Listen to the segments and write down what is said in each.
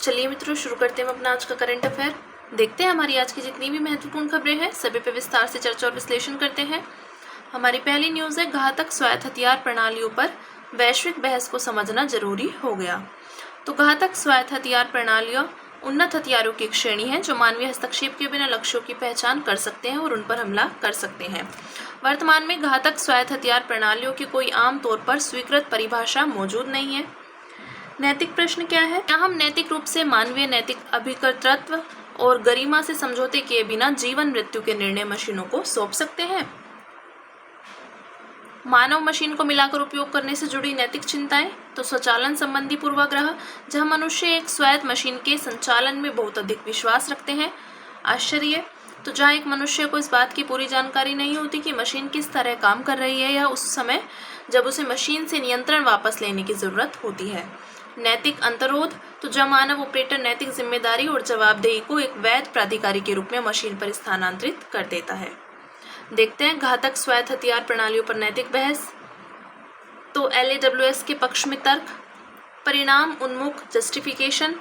चलिए मित्रों, शुरू करते हैं हम अपना आज का करंट अफेयर। देखते हैं हमारी आज की जितनी भी महत्वपूर्ण खबरें हैं सभी पे विस्तार से चर्चा और विश्लेषण करते हैं। हमारी पहली न्यूज़ है, घातक स्वायत्त हथियार प्रणालियों पर वैश्विक बहस को समझना जरूरी हो गया। तो घातक स्वायत्त हथियार प्रणालियाँ उन्नत हथियारों की एक श्रेणी है जो मानवीय हस्तक्षेप के बिना लक्ष्यों की पहचान कर सकते हैं और उन पर हमला कर सकते हैं। वर्तमान में घातक स्वायत्त हथियार प्रणालियों की कोई आम तौर पर स्वीकृत परिभाषा मौजूद नहीं है। नैतिक प्रश्न क्या है? क्या हम नैतिक रूप से मानवीय नैतिक अभिकर्तृत्व और गरिमा से समझौते किए बिना जीवन मृत्यु के निर्णय मशीनों को सौंप सकते हैं? मानव मशीन को मिलाकर उपयोग करने से जुड़ी नैतिक चिंताएं। तो स्वचालन संबंधी पूर्वाग्रह, जहां मनुष्य एक स्वायत्त मशीन के संचालन में बहुत अधिक विश्वास रखते हैं। आश्चर्य, तो जहां एक मनुष्य को इस बात की पूरी जानकारी नहीं होती कि मशीन किस तरह काम कर रही है या उस समय जब उसे मशीन से नियंत्रण वापस लेने की जरूरत होती है। नैतिक अंतरोध, तो जब मानव ऑपरेटर नैतिक जिम्मेदारी और जवाबदेही को एक वैध प्राधिकारी के रूप में मशीन पर स्थानांतरित कर देता है। देखते हैं घातक स्वायत्त हथियार प्रणालियों पर नैतिक बहस। तो LAWS के पक्ष में तर्क, परिणाम उन्मुख जस्टिफिकेशन।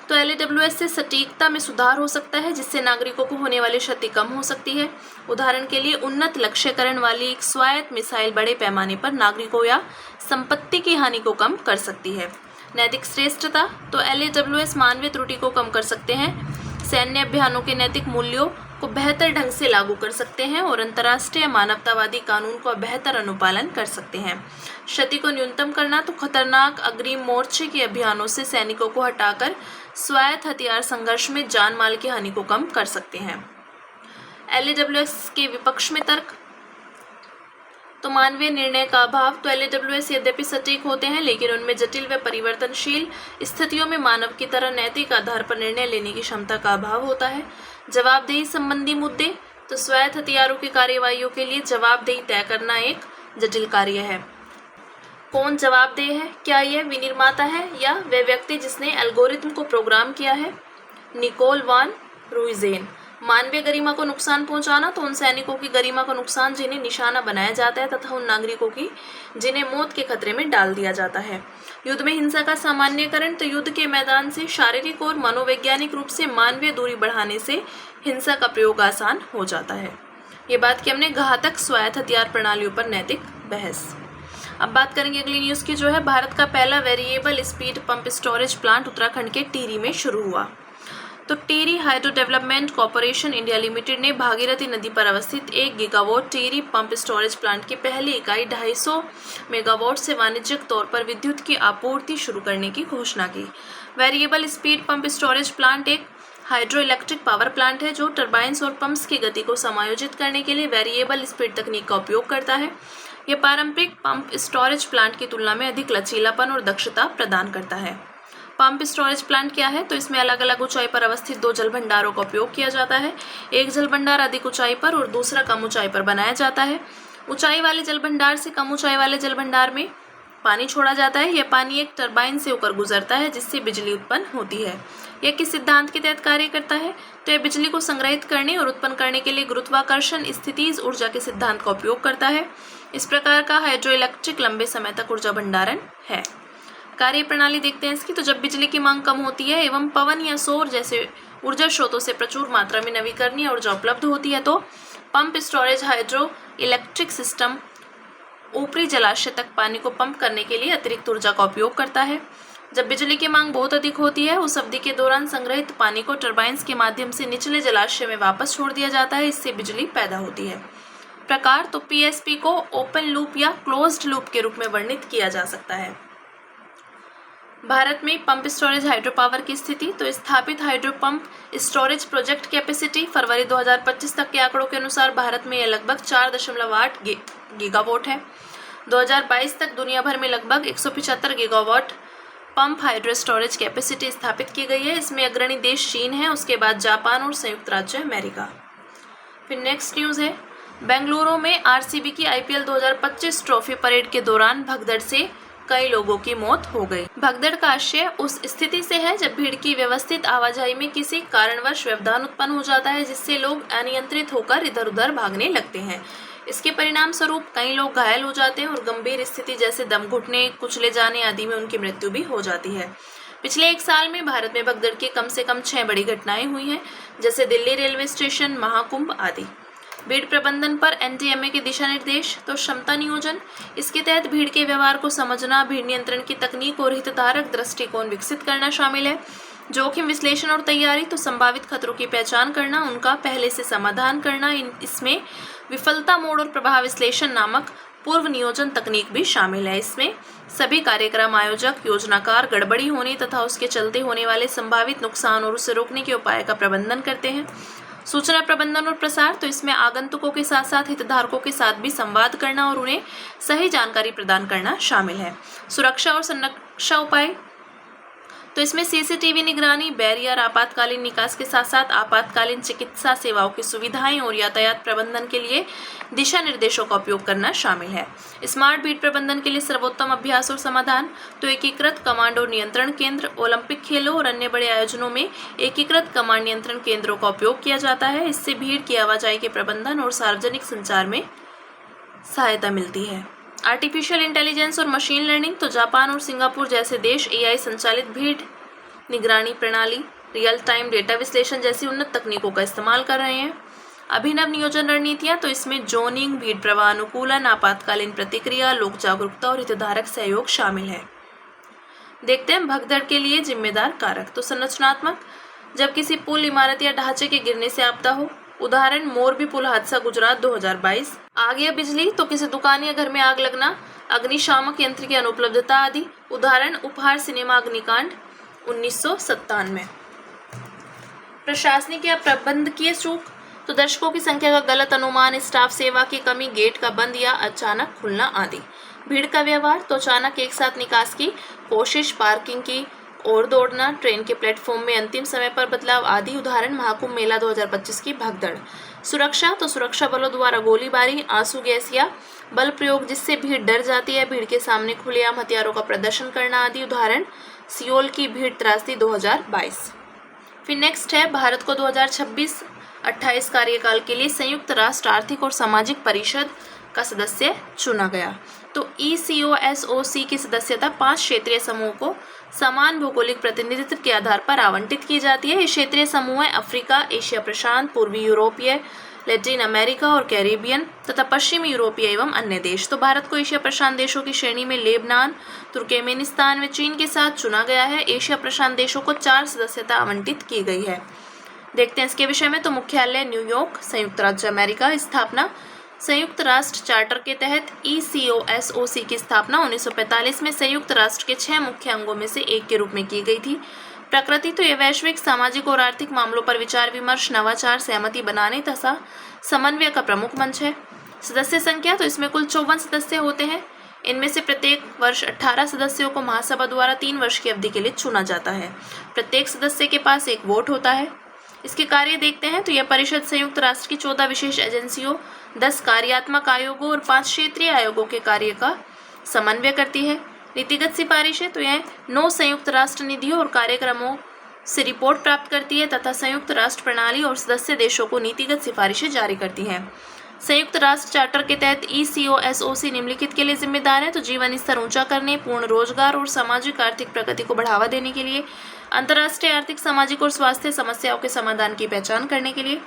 तो LAWS से सटीकता में सुधार हो सकता है जिससे नागरिकों को होने वाली क्षति कम हो सकती है। उदाहरण के लिए उन्नत लक्ष्यकरण वाली एक स्वायत्त मिसाइल बड़े पैमाने पर नागरिकों या संपत्ति की हानि को कम कर सकती है। नैतिक श्रेष्ठता, तो LAWS मानवीय त्रुटि को कम कर सकते हैं, सैन्य अभियानों के नैतिक मूल्यों को बेहतर ढंग से लागू कर सकते हैं और अंतर्राष्ट्रीय मानवतावादी कानून का बेहतर अनुपालन कर सकते हैं। क्षति को न्यूनतम करना, तो खतरनाक अग्रिम मोर्चे के अभियानों से सैनिकों को हटाकर स्वायत्त हथियार संघर्ष में जान माल की हानि को कम कर सकते हैं। LAWS के विपक्ष में तर्क, तो मानवीय निर्णय का अभाव। तो LAWS यद्यपि सटीक होते हैं लेकिन उनमें जटिल व परिवर्तनशील स्थितियों में मानव की तरह नैतिक आधार पर निर्णय लेने की क्षमता का अभाव होता है। जवाबदेही संबंधी मुद्दे, तो स्वायत्त हथियारों की कार्यवाहियों के लिए जवाबदेही तय करना एक जटिल कार्य है। कौन जवाबदेह है? क्या यह विनिर्माता है या वह व्यक्ति जिसने एल्गोरिथम को प्रोग्राम किया है? निकोल वान रूइजेन। मानवीय गरिमा को नुकसान पहुंचाना, तो उन सैनिकों की गरिमा को नुकसान जिन्हें निशाना बनाया जाता है तथा उन नागरिकों की जिन्हें मौत के खतरे में डाल दिया जाता है। युद्ध में हिंसा का सामान्यकरण, तो युद्ध के मैदान से शारीरिक और मनोवैज्ञानिक रूप से मानवीय दूरी बढ़ाने से हिंसा का प्रयोग आसान हो जाता है। ये बात की हमने घातक स्वायत्त हथियार प्रणालियों पर नैतिक बहस। अब बात करेंगे अगली न्यूज़ की, जो है भारत का पहला variable speed pump storage plant Uttarakhand के टिहरी में शुरू हुआ। तो Tehri hydro development corporation India limited ने भागीरथी नदी पर अवस्थित 1 gigawatt Tehri pump storage plant की पहली इकाई 250 मेगावाट से वाणिज्यिक तौर पर विद्युत की आपूर्ति शुरू करने की घोषणा की। Variable speed pump storage plant एक हाइड्रो इलेक्ट्रिक पावर प्लांट है जो टर्बाइन्स और पंप्स की गति को समायोजित करने के लिए वेरिएबल स्पीड तकनीक का उपयोग करता है। यह पारंपरिक पंप स्टोरेज प्लांट की तुलना में अधिक लचीलापन और दक्षता प्रदान करता है। पंप स्टोरेज प्लांट क्या है? तो इसमें अलग अलग ऊंचाई पर अवस्थित 2 जल भंडारों का उपयोग किया जाता है। एक जल भंडार अधिक ऊंचाई पर और दूसरा कम ऊंचाई पर बनाया जाता है। ऊंचाई वाले जल भंडार से कम ऊंचाई वाले जल भंडार में पानी छोड़ा जाता है। यह पानी एक टरबाइन से होकर गुजरता है जिससे बिजली उत्पन्न होती है। यह किस सिद्धांत के तहत कार्य करता है? तो यह बिजली को संग्रहित करने और उत्पन्न करने के लिए गुरुत्वाकर्षण स्थितिज ऊर्जा के सिद्धांत का उपयोग करता है। इस प्रकार का हाइड्रो इलेक्ट्रिक लंबे समय तक ऊर्जा भंडारण है। कार्य प्रणाली देखते हैं इसकी। तो जब बिजली की मांग कम होती है एवं पवन या सौर जैसे ऊर्जा स्रोतों से प्रचुर मात्रा में नवीकरणीय ऊर्जा उपलब्ध होती है तो pump storage hydro electric system ऊपरी जलाशय तक पानी को पंप करने के लिए अतिरिक्त ऊर्जा का उपयोग करता है। जब बिजली की मांग बहुत अधिक होती है उस अवधि के दौरान संग्रहित पानी को टर्बाइन्स के माध्यम से निचले जलाशय में वापस छोड़ दिया जाता है। इससे बिजली पैदा होती है। प्रकार, तो PSP को ओपन लूप या क्लोज्ड लूप के रूप में वर्णित किया जा सकता है। भारत में पंप स्टोरेज हाइड्रो पावर की स्थिति, तो स्थापित hydro pump storage project capacity फरवरी 2025 तक के आंकड़ों के अनुसार भारत में यह लगभग 4.8 गीगावाट है। 2022 तक दुनिया भर में लगभग 175 gigawatt pump hydro storage capacity स्थापित की गई है। इसमें अग्रणी देश चीन है, उसके बाद जापान और संयुक्त राज्य अमेरिका। फिर नेक्स्ट न्यूज़ है, बेंगलुरु में RCB की IPL 2025 ट्रॉफी परेड के दौरान भगदड़ से कई लोगों की मौत हो गई। भगदड़ का आशय उस स्थिति से है जब भीड़ की व्यवस्थित आवाजाही में किसी कारणवश व्यवधान उत्पन्न हो जाता है जिससे लोग अनियंत्रित होकर इधर उधर भागने लगते हैं। इसके परिणाम स्वरूप कई लोग घायल हो जाते हैं और गंभीर स्थिति जैसे दम घुटने, कुचले जाने आदि में उनकी मृत्यु भी हो जाती है। पिछले एक साल में भारत में भगदड़ की कम से कम 6 बड़ी घटनाएं हुई हैं, जैसे दिल्ली रेलवे स्टेशन, महाकुंभ आदि। भीड़ प्रबंधन पर एनडीएमए के दिशा निर्देश। तो क्षमता नियोजन, इसके तहत भीड़ के व्यवहार को समझना, भीड़ नियंत्रण की तकनीक और हितधारक दृष्टिकोण विकसित करना शामिल है। जोखिम विश्लेषण और तैयारी, तो संभावित खतरों की पहचान करना, उनका पहले से समाधान करना। इसमें विफलता मोड और प्रभाव विश्लेषण नामक पूर्व नियोजन तकनीक भी शामिल है। इसमें सभी कार्यक्रम आयोजक, योजनाकार गड़बड़ी होने तथा उसके चलते होने वाले संभावित नुकसान और उसे रोकने के उपाय का प्रबंधन करते हैं। सूचना प्रबंधन और प्रसार, तो इसमें आगंतुकों के साथ साथ हितधारकों के साथ भी संवाद करना और उन्हें सही जानकारी प्रदान करना शामिल है। सुरक्षा और संरक्षा उपाय, तो इसमें सीसीटीवी निगरानी, बैरियर, आपातकालीन निकास के साथ साथ आपातकालीन चिकित्सा सेवाओं की सुविधाएं और यातायात प्रबंधन के लिए दिशा निर्देशों का उपयोग करना शामिल है। स्मार्ट भीड़ प्रबंधन के लिए सर्वोत्तम अभ्यास और समाधान, तो एकीकृत कमांड और नियंत्रण केंद्र, ओलंपिक खेलों और अन्य बड़े आयोजनों में एकीकृत कमांड नियंत्रण केंद्रों का उपयोग किया जाता है। इससे भीड़ की आवाजाही के प्रबंधन और सार्वजनिक संचार में सहायता मिलती है। आर्टिफिशियल इंटेलिजेंस और मशीन लर्निंग, तो जापान और सिंगापुर जैसे देश एआई संचालित भीड़ निगरानी प्रणाली, रियल टाइम डेटा विश्लेषण जैसी उन्नत तकनीकों का इस्तेमाल कर रहे हैं। अभिनव नियोजन रणनीतियां, तो इसमें जोनिंग, भीड़ प्रवाह अनुकूलन, आपातकालीन प्रतिक्रिया, लोक जागरूकता और हितधारक सहयोग शामिल है। देखते हैं भगदड़ के लिए जिम्मेदार कारक। तो संरचनात्मक, जब किसी पुल, इमारत या ढांचे के गिरने से आपदा हो, उदाहरण मोरबी पुल हादसा गुजरात 2022। आग या बिजली, तो किसी दुकान या घर में आग लगना, अग्निशामक यंत्र की अनुपलब्धता आदि। उदाहरण उपहार सिनेमा अग्निकांड 1997। प्रशासनिक या प्रबंधकीय चूक, तो दर्शकों की संख्या का गलत अनुमान, स्टाफ सेवा की कमी, गेट का बंद या अचानक खुलना आदि। भीड़ का व्यवहार, तो अचानक एक साथ निकास की कोशिश, पार्किंग की और दौड़ना, ट्रेन के प्लेटफॉर्म में अंतिम समय पर बदलाव आदि। उदाहरण महाकुंभ मेला 2025 की भगदड़। सुरक्षा, तो सुरक्षा बलों द्वारा गोलीबारी, आंसू गैस या बल प्रयोग जिससे भीड़ डर जाती है, भीड़ के सामने खुलेआम हथियारों का प्रदर्शन करना आदि। उदाहरण सियोल की भीड़ त्रासदी 2022। फिर नेक्स्ट है भारत को 2026-28 कार्यकाल के लिए संयुक्त राष्ट्र आर्थिक और सामाजिक परिषद का सदस्य चुना गया। तो ECOSOC की सदस्यता 5 क्षेत्रीय समूह को समान भौगोलिक प्रतिनिधित्व के आधार पर आवंटित की जाती है। ये क्षेत्रीय समूह है अफ्रीका, एशिया प्रशांत, पूर्वी यूरोपीय, लैटिन अमेरिका और कैरिबियन तथा पश्चिमी यूरोपीय एवं अन्य देश। तो भारत को एशिया प्रशांत देशों की श्रेणी में लेबनान, तुर्कमेनिस्तान व चीन के साथ चुना गया है। एशिया प्रशांत देशों को 4 सदस्यता आवंटित की गई है। देखते हैं इसके विषय में। तो मुख्यालय न्यूयॉर्क, संयुक्त राज्य अमेरिका। स्थापना, संयुक्त राष्ट्र चार्टर के तहत ECOSOC की स्थापना 1945 में संयुक्त राष्ट्र के 6 मुख्य अंगों में से एक के रूप में की गई थी। प्रकृति, तो ये वैश्विक सामाजिक और आर्थिक मामलों पर विचार विमर्श, नवाचार, सहमति बनाने तथा समन्वय का प्रमुख मंच है। सदस्य संख्या, तो इसमें कुल 54 सदस्य होते हैं। इनमें से प्रत्येक वर्ष 18 सदस्यों को महासभा द्वारा 3 वर्ष की अवधि के लिए चुना जाता है। प्रत्येक सदस्य के पास एक वोट होता है। इसके कार्य देखते हैं। तो यह परिषद संयुक्त राष्ट्र की 14 विशेष एजेंसियों, 10 कार्यात्मक आयोगों और 5 क्षेत्रीय आयोगों के कार्य का समन्वय करती है। नीतिगत सिफारिशें, तो यह 9 संयुक्त राष्ट्र निधियों और कार्यक्रमों से रिपोर्ट प्राप्त करती है तथा संयुक्त राष्ट्र प्रणाली और सदस्य देशों को नीतिगत सिफारिशें जारी करती है। संयुक्त राष्ट्र चार्टर के तहत ECOSOC निम्नलिखित के लिए जिम्मेदार है। तो जीवन स्तर ऊंचा करने, पूर्ण रोजगार और सामाजिक आर्थिक प्रगति को बढ़ावा देने के लिए, अंतर्राष्ट्रीय आर्थिक, सामाजिक और स्वास्थ्य समस्याओं के समाधान की पहचान करने के लिए,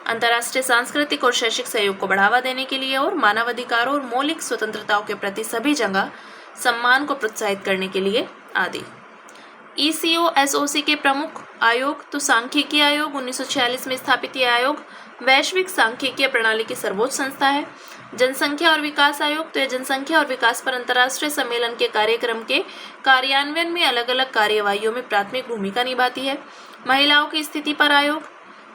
अंतर्राष्ट्रीय सांस्कृतिक और शैक्षिक सहयोग को बढ़ावा देने के लिए और मानवाधिकारों और मौलिक स्वतंत्रताओं के प्रति सभी जगह सम्मान को प्रोत्साहित करने के लिए आदि। ECOSOC के प्रमुख आयोग, तो सांख्यिकीय आयोग 1946 में स्थापित यह आयोग वैश्विक सांख्यिकीय प्रणाली की सर्वोच्च संस्था है। जनसंख्या और विकास आयोग, तो यह जनसंख्या और विकास पर अंतर्राष्ट्रीय सम्मेलन के कार्यक्रम के कार्यान्वयन में अलग अलग कार्यवाहियों में प्राथमिक भूमिका निभाती है। महिलाओं की स्थिति पर आयोग,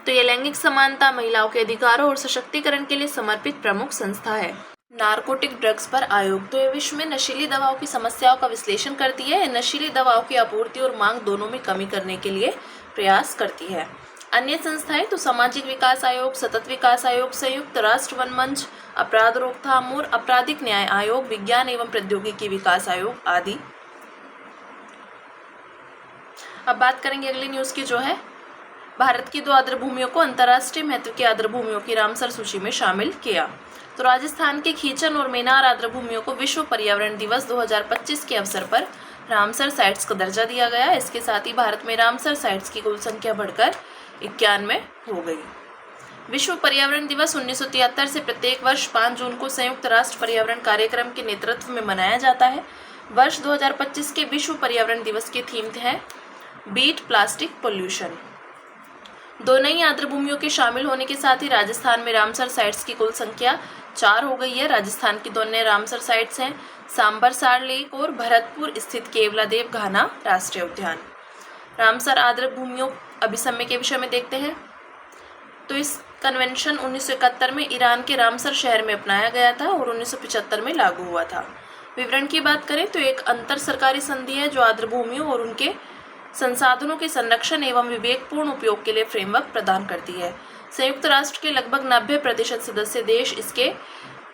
तो यह लैंगिक समानता, महिलाओं के अधिकारों और सशक्तिकरण के लिए समर्पित प्रमुख संस्था है। नारकोटिक ड्रग्स पर आयोग, तो यह विश्व में नशीली दवाओं की समस्याओं का विश्लेषण करती है। नशीली दवाओं की आपूर्ति और मांग दोनों में कमी करने के लिए प्रयास करती है। अन्य संस्थाएं, तो सामाजिक विकास आयोग, सतत विकास आयोग, संयुक्त राष्ट्र वन मंच, अपराध रोकथाम और आपराधिक न्याय आयोग, विज्ञान एवं प्रौद्योगिकी विकास आयोग आदि। अब बात करेंगे अगली न्यूज की, जो है भारत की 2 आर्द्रभूमियों को अंतर्राष्ट्रीय महत्व की आर्द्रभूमियों की रामसर सूची में शामिल किया। तो राजस्थान के खींचन और मेनार आर्द्रभूमियों को विश्व पर्यावरण दिवस 2025 के अवसर पर रामसर साइट्स का दर्जा दिया गया। इसके साथ ही भारत में रामसर साइट्स की कुल संख्या बढ़कर 91 हो गई। विश्व पर्यावरण दिवस 1973 से प्रत्येक वर्ष 5 जून को संयुक्त राष्ट्र पर्यावरण कार्यक्रम के नेतृत्व में मनाया जाता है। वर्ष 2025 के विश्व पर्यावरण दिवस की थीम है बीट प्लास्टिक पोल्यूशन। 2 नई आर्द्रभूमियों के शामिल होने के साथ ही राजस्थान में रामसर साइट्स की कुल संख्या 4 हो गई है। राजस्थान की 2 नए रामसर साइट्स हैं सांबरसार लेक और भरतपुर स्थित केवलादेव घाना राष्ट्रीय उद्यान। रामसर आर्द्रभूमियों अभिसमय के विषय में देखते हैं तो इस कन्वेंशन 1971 में ईरान के रामसर शहर में अपनाया गया था और 1975 में लागू हुआ था। विवरण की बात करें तो एक अंतर सरकारी संधि है जो आर्द्रभूमियों और उनके संसाधनों के संरक्षण एवं विवेकपूर्ण उपयोग के लिए फ्रेमवर्क प्रदान करती है। संयुक्त राष्ट्र के लगभग 90% सदस्य देश इसके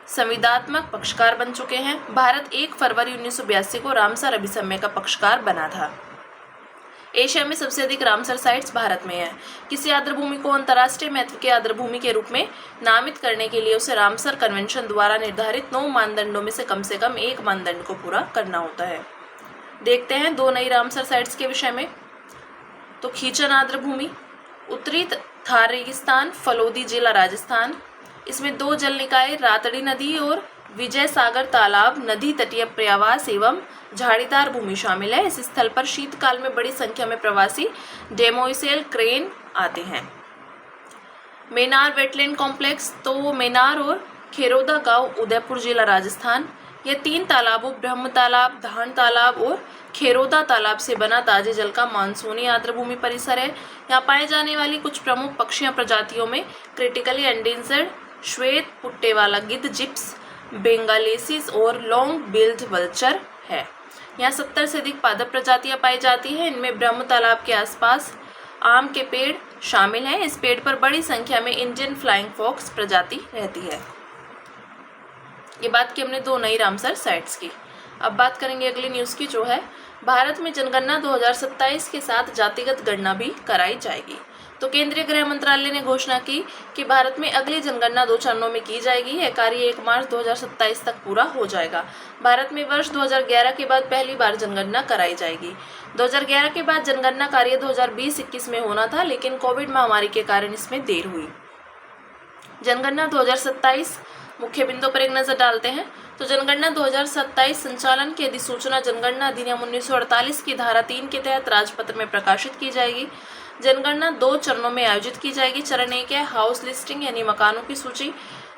संविदात्मक पक्षकार बन चुके हैं। भारत 1 फरवरी 1982 को रामसर अभिसमय का पक्षकार बना था। एशिया में सबसे अधिक रामसर साइट्स भारत में है। किसी आर्द्रभूमि को अंतर्राष्ट्रीय महत्व के आर्द्रभूमि के रूप में नामित करने के लिए उसे रामसर कन्वेंशन द्वारा निर्धारित 9 मानदंडों में से कम 1 मानदंड को पूरा करना होता है। देखते हैं 2 नई रामसर साइट्स के विषय में। तो खीचन आर्द्रभूमि, उत्तरी थार रेगिस्तान, फलोदी जिला राजस्थान। इसमें 2 जल निकाय रातड़ी नदी और विजय सागर तालाब, नदी तटीय पर्यावास एवं झाड़ीदार भूमि शामिल है। इस स्थल पर शीतकाल में बड़ी संख्या में प्रवासी डेमोइसेल क्रेन आते हैं। मेनार वेटलैंड कॉम्प्लेक्स, तो मेनार और खेरोदा गांव, उदयपुर जिला राजस्थान। ये 3 तालाबों ब्रह्म तालाब, धान तालाब और खेरोदा तालाब से बना ताजे जल का मानसूनी आर्द्रभूमि परिसर है। यहाँ पाए जाने वाली कुछ प्रमुख पक्षियां प्रजातियों में क्रिटिकली एंडेंजर्ड श्वेत पुट्टे वाला गिद्ध, जिप्स, बेंगालेसिस और लॉन्ग बिल्ड वल्चर है। यहाँ 70 से अधिक पादप प्रजातियां पाई जाती हैं। इनमें ब्रह्म तालाब के आसपास आम के पेड़ शामिल हैं। इस पेड़ पर बड़ी संख्या में इंडियन फ्लाइंग फॉक्स प्रजाति रहती है। ये बात की हमने 2 नई रामसर साइट्स की। अब बात करेंगे अगली न्यूज़ की, जो है भारत में जनगणना 2027 के साथ जातिगत गणना भी कराई जाएगी। तो केंद्रीय गृह मंत्रालय ने घोषणा की कि भारत में अगली जनगणना 2 चरणों में की जाएगी। यह कार्य 1 मार्च 2027 तक पूरा हो जाएगा। भारत में वर्ष 2011 के बाद पहली बार जनगणना कराई जाएगी। 2011 के बाद जनगणना कार्य 2020-21 में होना था, लेकिन कोविड महामारी के कारण इसमें देर हुई। जनगणना 2027 मुख्य बिंदु पर एक नजर डालते हैं। तो जनगणना 2027 संचालन की अधिसूचना जनगणना अधिनियम 1948 की धारा 3 के तहत राजपत्र में प्रकाशित की जाएगी। जनगणना 2 चरणों में आयोजित की जाएगी। चरण 1 है हाउस लिस्टिंग, यानी मकानों की सूची।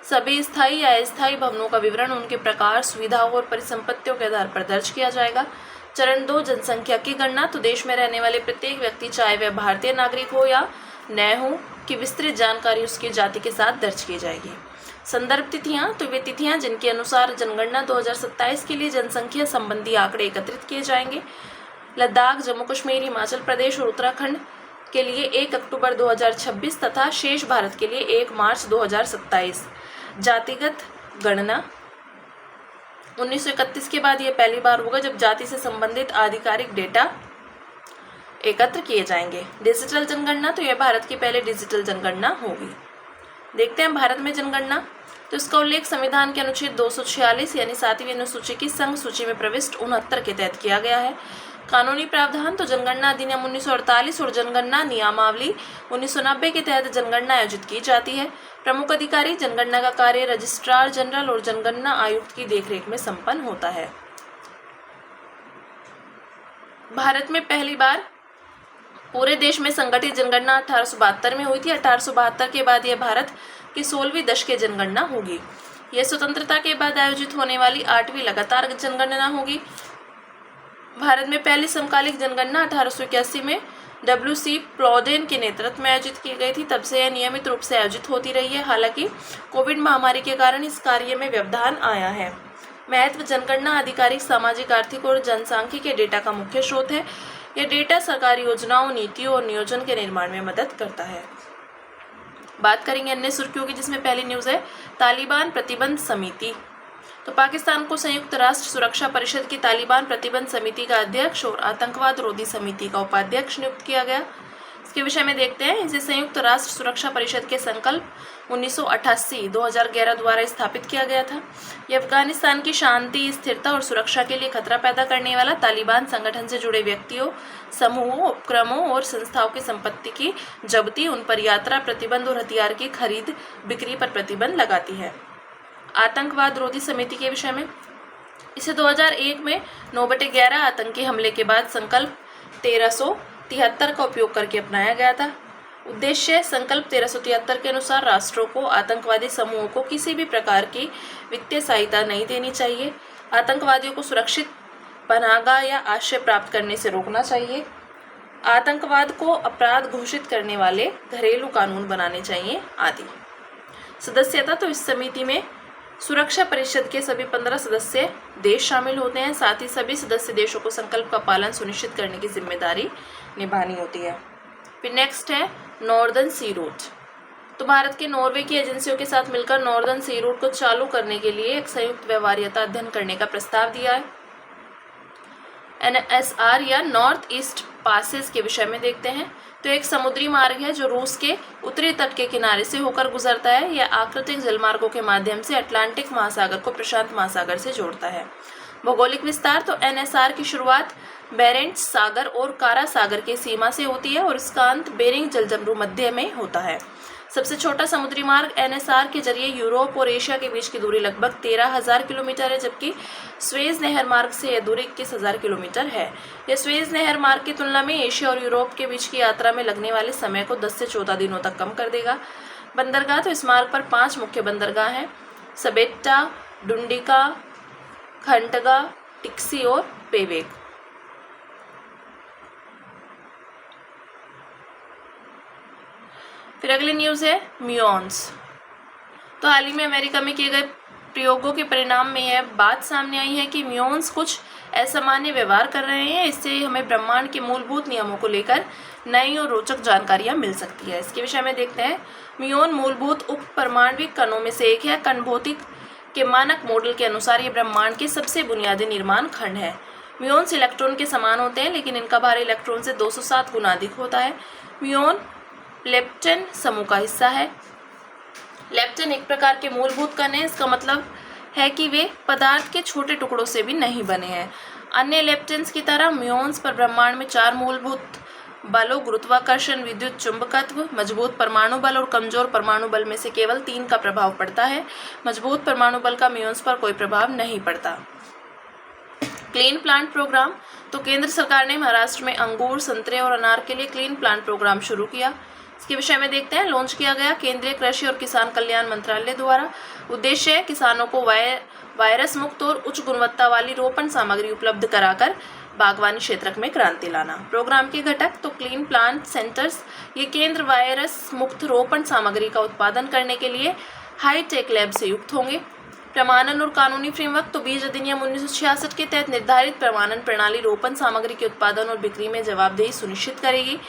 सभी स्थायी या अस्थायी भवनों का विवरण उनके प्रकार, सुविधाओं और परिसंपत्तियों के आधार पर दर्ज किया जाएगा। चरण 2 जनसंख्या की गणना। तो देश में रहने वाले प्रत्येक व्यक्ति, चाहे वह भारतीय नागरिक हो या न हो, की विस्तृत जानकारी उसकी जाति के साथ दर्ज की जाएगी। संदर्भ तिथियां, तो वे तिथियां जिनके अनुसार जनगणना 2027 के लिए जनसंख्या संबंधी आंकड़े एकत्रित किए जाएंगे। लद्दाख, जम्मू कश्मीर, हिमाचल प्रदेश और उत्तराखंड के लिए 1 अक्टूबर 2026 तथा शेष भारत के लिए 1 मार्च 2027। जातिगत गणना 1931 के बाद यह पहली बार होगा जब जाति से संबंधित आधिकारिक डेटा एकत्र किए जाएंगे। डिजिटल जनगणना, तो यह भारत की पहले डिजिटल जनगणना होगी। देखते हैं भारत में जनगणना। तो इसका उल्लेख संविधान के अनुच्छेद 246 यानी 7वीं अनुसूची की संघ सूची में प्रविष्ट 69 के तहत किया गया है। कानूनी प्रावधान, तो जनगणना अधिनियम 1948 और जनगणना नियमावली 1990 के तहत जनगणना आयोजित की जाती है। प्रमुख अधिकारी, जनगणना का कार्य रजिस्ट्रार जनरल और जनगणना आयुक्त की देखरेख में संपन्न होता है। भारत में पहली बार पूरे देश में संगठित जनगणना 1872 में हुई थी। 1872 के बाद यह भारत की 16वीं दशकीय जनगणना होगी। यह स्वतंत्रता के बाद आयोजित होने वाली 8वीं लगातार जनगणना होगी। भारत में पहली समकालिक जनगणना 1881 में WC प्लॉडेन के नेतृत्व में आयोजित की गई थी। तब से यह नियमित रूप से आयोजित होती रही है। हालांकि कोविड महामारी के कारण इस कार्य में व्यवधान आया है। महत्व, जनगणना आधिकारिक, सामाजिक, आर्थिक और जनसांख्यिकीय डेटा का मुख्य स्रोत है। यह डेटा सरकारी योजनाओं, नीतियों और नियोजन के निर्माण में मदद करता है। बात करेंगे अन्य सुर्खियों की, जिसमें पहली न्यूज़ है तालिबान प्रतिबंध समिति। तो पाकिस्तान को संयुक्त राष्ट्र सुरक्षा परिषद की तालिबान प्रतिबंध समिति का अध्यक्ष और आतंकवाद रोधी समिति का उपाध्यक्ष नियुक्त किया गया। इसके विषय में देखते हैं। इसे संयुक्त राष्ट्र सुरक्षा परिषद के संकल्प 1988 2011 द्वारा स्थापित किया गया था। यह अफगानिस्तान की शांति, स्थिरता और सुरक्षा के लिए खतरा पैदा करने वाला तालिबान संगठन से जुड़े व्यक्तियों, समूहों, उपक्रमों और संस्थाओं की संपत्ति की जब्ती, उन पर यात्रा प्रतिबंध और हथियार की खरीद बिक्री पर प्रतिबंध लगाती है। आतंकवाद रोधी समिति के विषय में, इसे 2001 में 9/11 आतंकी हमले के बाद संकल्प 1373 का उपयोग करके अपनाया गया था। उद्देश्य संकल्प 1373 के अनुसार राष्ट्रों को आतंकवादी समूहों को किसी भी प्रकार की वित्तीय सहायता नहीं देनी चाहिए। आतंकवादियों को सुरक्षित पनाहगाह या आश्रय प्राप्त करने से रोकना चाहिए। आतंकवाद को अपराध घोषित करने वाले घरेलू कानून बनाने चाहिए आदि। सदस्यता, तो इस समिति में सुरक्षा परिषद के सभी 15 सदस्य देश शामिल होते हैं। साथ ही सभी सदस्य देशों को संकल्प का पालन सुनिश्चित करने की जिम्मेदारी निभानी होती है। फिर नेक्स्ट है नॉर्दर्न सी रूट। तो भारत के नॉर्वे की एजेंसियों के साथ मिलकर नॉर्दर्न सी रूट को चालू करने के लिए एक संयुक्त व्यवहार्यता अध्ययन करने का प्रस्ताव दिया है। NSR या नॉर्थ ईस्ट पासेस के विषय में देखते हैं। तो एक समुद्री मार्ग है जो रूस के उत्तरी तट के किनारे से होकर गुजरता है। यह आकृतिक जलमार्गों के माध्यम से अटलांटिक महासागर को प्रशांत महासागर से जोड़ता है। भौगोलिक विस्तार, तो NSR की शुरुआत बेरेंट्स सागर और कारा सागर की सीमा से होती है और इसका अंत बेरिंग जलजमरू मध्य में होता है। सबसे छोटा समुद्री मार्ग NSR के जरिए यूरोप और एशिया के बीच की दूरी लगभग 13,000 किलोमीटर है, जबकि स्वेज नहर मार्ग से यह दूरी 21,000 किलोमीटर है। यह स्वेज नहर मार्ग की तुलना में एशिया और यूरोप के बीच की यात्रा में लगने वाले समय को 10 से 14 दिनों तक कम कर देगा। बंदरगाह, तो इस मार्ग पर 5 मुख्य बंदरगाह हैं: सबेट्टा, डुंडिका, खंटगा, टिक्सी और पेवेक। फिर अगली न्यूज़ है म्यूऑन्स। तो हाल ही में अमेरिका में किए गए प्रयोगों के परिणाम में यह बात सामने आई है कि म्यूऑन्स कुछ असामान्य व्यवहार कर रहे हैं। इससे हमें ब्रह्मांड के मूलभूत नियमों को लेकर नई और रोचक जानकारियां मिल सकती है। इसके विषय में देखते हैं। म्यूऑन मूलभूत उप परमाणविक कणों में से एक है। कण भौतिक के मानक मॉडल के अनुसार ये ब्रह्मांड के सबसे बुनियादी निर्माण खंड है। म्यूऑन्स इलेक्ट्रॉन के समान होते हैं, लेकिन इनका भार इलेक्ट्रॉन से 207 गुना अधिक होता है। म्यूऑन लेप्टन समूह का हिस्सा है। लेप्टन एक प्रकार के मूलभूत कण है। इसका मतलब है कि वे पदार्थ के छोटे टुकड़ों से भी नहीं बने हैं। अन्य लेप्टन्स की तरह म्यूऑन्स पर ब्रह्मांड में 4 मूलभूत बलों, गुरुत्वाकर्षण, विद्युत चुंबकत्व, मजबूत परमाणु बल और कमजोर परमाणु बल में से केवल 3 का प्रभाव पड़ता है। मजबूत परमाणु बल का म्यूऑन्स पर कोई प्रभाव नहीं पड़ता। क्लीन प्लांट प्रोग्राम, तो केंद्र सरकार ने महाराष्ट्र में अंगूर, संतरे और अनार के लिए क्लीन प्लांट प्रोग्राम शुरू किया। इसके विषय में देखते हैं। लॉन्च किया गया केंद्रीय कृषि और किसान कल्याण मंत्रालय द्वारा। उद्देश्य है किसानों को वायरस मुक्त और उच्च गुणवत्ता वाली रोपण सामग्री उपलब्ध कराकर बागवानी क्षेत्र में क्रांति लाना। प्रोग्राम के घटक, तो क्लीन प्लांट सेंटर्स, ये केंद्र वायरस मुक्त रोपण सामग्री का उत्पादन करने के लिए हाईटेक लैब से युक्त होंगे। प्रमाणन और कानूनी फ्रेमवर्क, तो बीज अधिनियम 1966 के तहत निर्धारित प्रमाणन प्रणाली रोपण सामग्री के उत्पादन और बिक्री में जवाबदेही सुनिश्चित करेगी।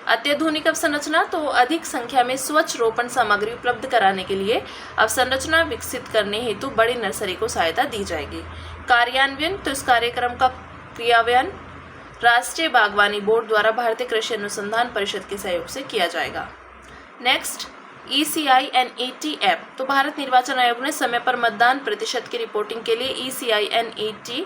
अत्याधुनिक अवसंरचना, तो अधिक संख्या में स्वच्छ रोपण सामग्री उपलब्ध कराने के लिए अवसंरचना विकसित करने हेतु बड़ी नर्सरी को सहायता दी जाएगी। कार्यान्वयन, तो इस कार्यक्रम का क्रियान्वयन राष्ट्रीय बागवानी बोर्ड द्वारा भारतीय कृषि अनुसंधान परिषद के सहयोग से किया जाएगा। नेक्स्ट, ECI-NET ऐप, तो भारत निर्वाचन आयोग ने समय पर मतदान प्रतिशत की रिपोर्टिंग के लिए ECI-NET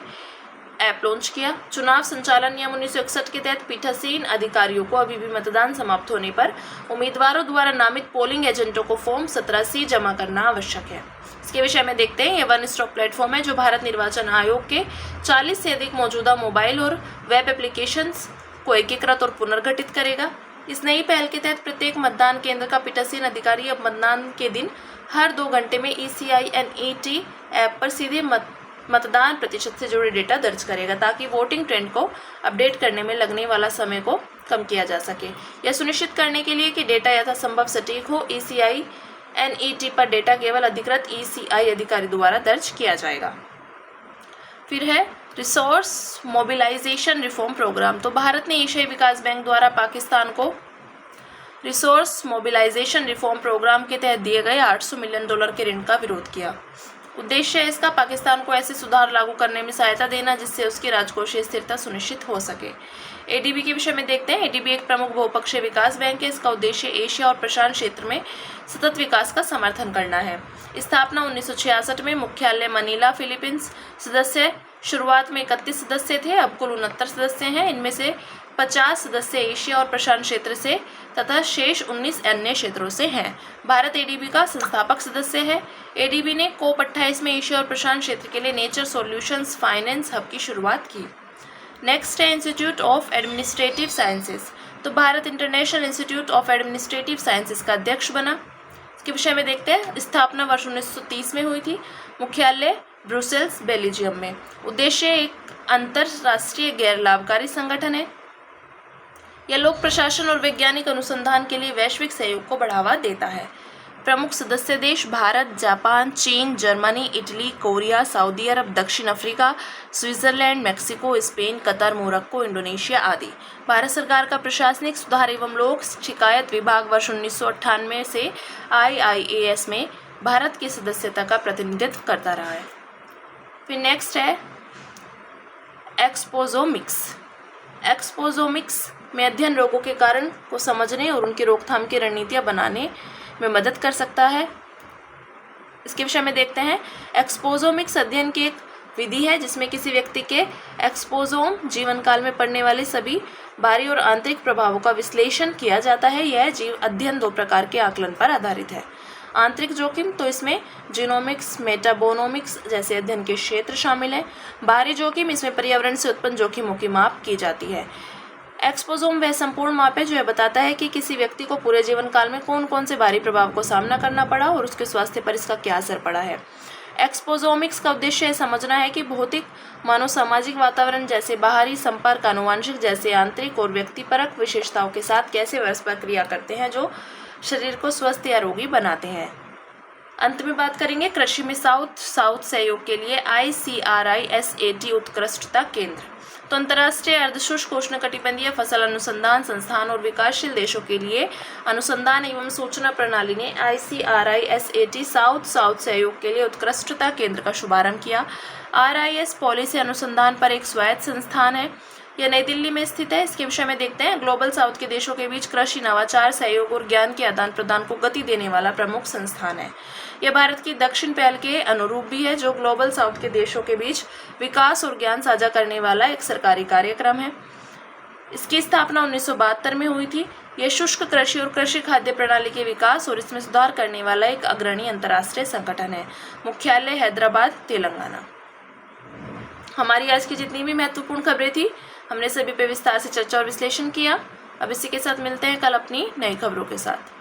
ऐप लॉन्च किया। चुनाव संचालन नियम 1961 के तहत पीठासीन अधिकारियों को अभी भी मतदान समाप्त होने पर उम्मीदवारों द्वारा नामित पोलिंग एजेंटों को फॉर्म 17C जमा करना आवश्यक है। इसके विषय में देखते हैं। यह वन स्टॉप प्लेटफॉर्म है जो भारत निर्वाचन आयोग के 40 से अधिक मौजूदा मोबाइल और वेब एप्लीकेशंस को एकीकृत और पुनर्गठित करेगा। इस नई पहल के तहत प्रत्येक मतदान केंद्र का पीठासीन अधिकारी अब मतदान के दिन हर 2 घंटे में ECI-NET ऐप पर सीधे मतदान प्रतिशत से जुड़े डेटा दर्ज करेगा, ताकि वोटिंग ट्रेंड को अपडेट करने में लगने वाला समय को कम किया जा सके। यह सुनिश्चित करने के लिए कि डेटा यथासंभव सटीक हो, ECI-NET पर डेटा केवल अधिकृत ECI अधिकारी द्वारा दर्ज किया जाएगा। फिर है रिसोर्स मोबिलाइजेशन रिफॉर्म प्रोग्राम, तो भारत ने एशियाई विकास बैंक द्वारा पाकिस्तान को रिसोर्स मोबिलाइजेशन रिफॉर्म प्रोग्राम के तहत दिए गए $800 मिलियन के ऋण का विरोध किया। उद्देश्य है इसका पाकिस्तान को ऐसे सुधार लागू करने में सहायता देना जिससे उसकी राजकोषीय स्थिरता सुनिश्चित हो सके। एडीबी के विषय में देखते हैं। एडीबी एक प्रमुख बहुपक्षीय विकास बैंक है। इसका उद्देश्य एशिया और प्रशांत क्षेत्र में सतत विकास का समर्थन करना है। स्थापना 1966 में। मुख्यालय मनीला, फिलीपींस। सदस्य शुरुआत में 31 सदस्य थे, अब कुल 69 सदस्य हैं। इनमें से 50 सदस्य एशिया और प्रशांत क्षेत्र से तथा शेष 19 अन्य क्षेत्रों से हैं। भारत एडीबी का संस्थापक सदस्य है। एडीबी ने COP 28 में एशिया और प्रशांत क्षेत्र के लिए नेचर सॉल्यूशंस फाइनेंस हब की शुरुआत की। नेक्स्ट है इंस्टीट्यूट ऑफ एडमिनिस्ट्रेटिव साइंसेज। तो Bharat international institute of administrative sciences का अध्यक्ष बना। इसके विषय में देखते हैं। स्थापना वर्ष 1930 में हुई थी। मुख्यालय ब्रुसेल्स, बेल्जियम में। उद्देश्य एक अंतरराष्ट्रीय गैर लाभकारी संगठन है। यह लोक प्रशासन और वैज्ञानिक अनुसंधान के लिए वैश्विक सहयोग को बढ़ावा देता है। प्रमुख सदस्य देश भारत, जापान, चीन, जर्मनी, इटली, कोरिया, सऊदी अरब, दक्षिण Africa, Switzerland, Mexico, Spain, Qatar, Morocco, Indonesia आदि। भारत सरकार का प्रशासनिक सुधार एवं लोक शिकायत विभाग वर्ष 1998 से IIAS में भारत की सदस्यता का प्रतिनिधित्व करता रहा है। फिर नेक्स्ट है एक्सपोजोमिक्स। एक्सपोजोमिक्स में अध्ययन रोगों के कारण को समझने और उनकी रोकथाम की रणनीतियाँ बनाने में मदद कर सकता है। इसके विषय में देखते हैं। एक्सपोजोमिक्स अध्ययन की एक विधि है जिसमें किसी व्यक्ति के एक्सपोजोम जीवन काल में पड़ने वाले सभी बाहरी और आंतरिक प्रभावों का विश्लेषण किया जाता है। यह जीव अध्ययन 2 प्रकार के आकलन पर आधारित है। आंतरिक जोखिम, तो इसमें जीनोमिक्स, मेटाबोनोमिक्स जैसे अध्ययन के क्षेत्र शामिल हैं। बाहरी जोखिम, इसमें पर्यावरण से उत्पन्न जोखिमों की माप की जाती है। एक्सपोजोम वह संपूर्ण माप है जो यह बताता है कि किसी व्यक्ति को पूरे जीवन काल में कौन कौन से बाहरी प्रभाव को सामना करना पड़ा और उसके स्वास्थ्य पर इसका क्या असर पड़ा है। एक्सपोजोमिक्स का उद्देश्य यह समझना है कि भौतिक, मानव सामाजिक वातावरण जैसे बाहरी संपर्क आनुवंशिक जैसे आंतरिक और व्यक्तिपरक विशेषताओं के साथ कैसे परस्पर क्रिया करते हैं जो शरीर को स्वस्थ या रोगी बनाते हैं। अंत में बात करेंगे कृषि में साउथ सहयोग के लिए ICRISAT उत्कृष्टता केंद्र। तो अंतर्राष्ट्रीय अर्धशुष्क उष्णकटिबंधीय फसल अनुसंधान संस्थान और विकासशील देशों के लिए अनुसंधान एवं सूचना प्रणाली ने ICRISAT साउथ सहयोग के लिए उत्कृष्टता केंद्र का शुभारंभ किया। RIS पॉलिसी अनुसंधान पर एक स्वायत्त संस्थान है। यह नई दिल्ली में स्थित है। इसके विषय में देखते हैं। ग्लोबल साउथ के देशों के बीच कृषि, नवाचार, सहयोग और ज्ञान के आदान प्रदान को गति देने वाला प्रमुख संस्थान है। यह भारत की दक्षिण पहल के अनुरूप भी है जो ग्लोबल साउथ के देशों के बीच विकास और ज्ञान साझा करने वाला एक सरकारी कार्यक्रम है। इसकी स्थापना 1972 में हुई थी। यह शुष्क कृषि और कृषि खाद्य प्रणाली के विकास और इसमें सुधार करने वाला एक अग्रणी अंतर्राष्ट्रीय संगठन है। मुख्यालय हैदराबाद, तेलंगाना। हमारी आज की जितनी भी महत्वपूर्ण खबरें थी हमने सभी पे विस्तार से चर्चा और विश्लेषण किया। अब इसी के साथ मिलते हैं कल अपनी नई खबरों के साथ।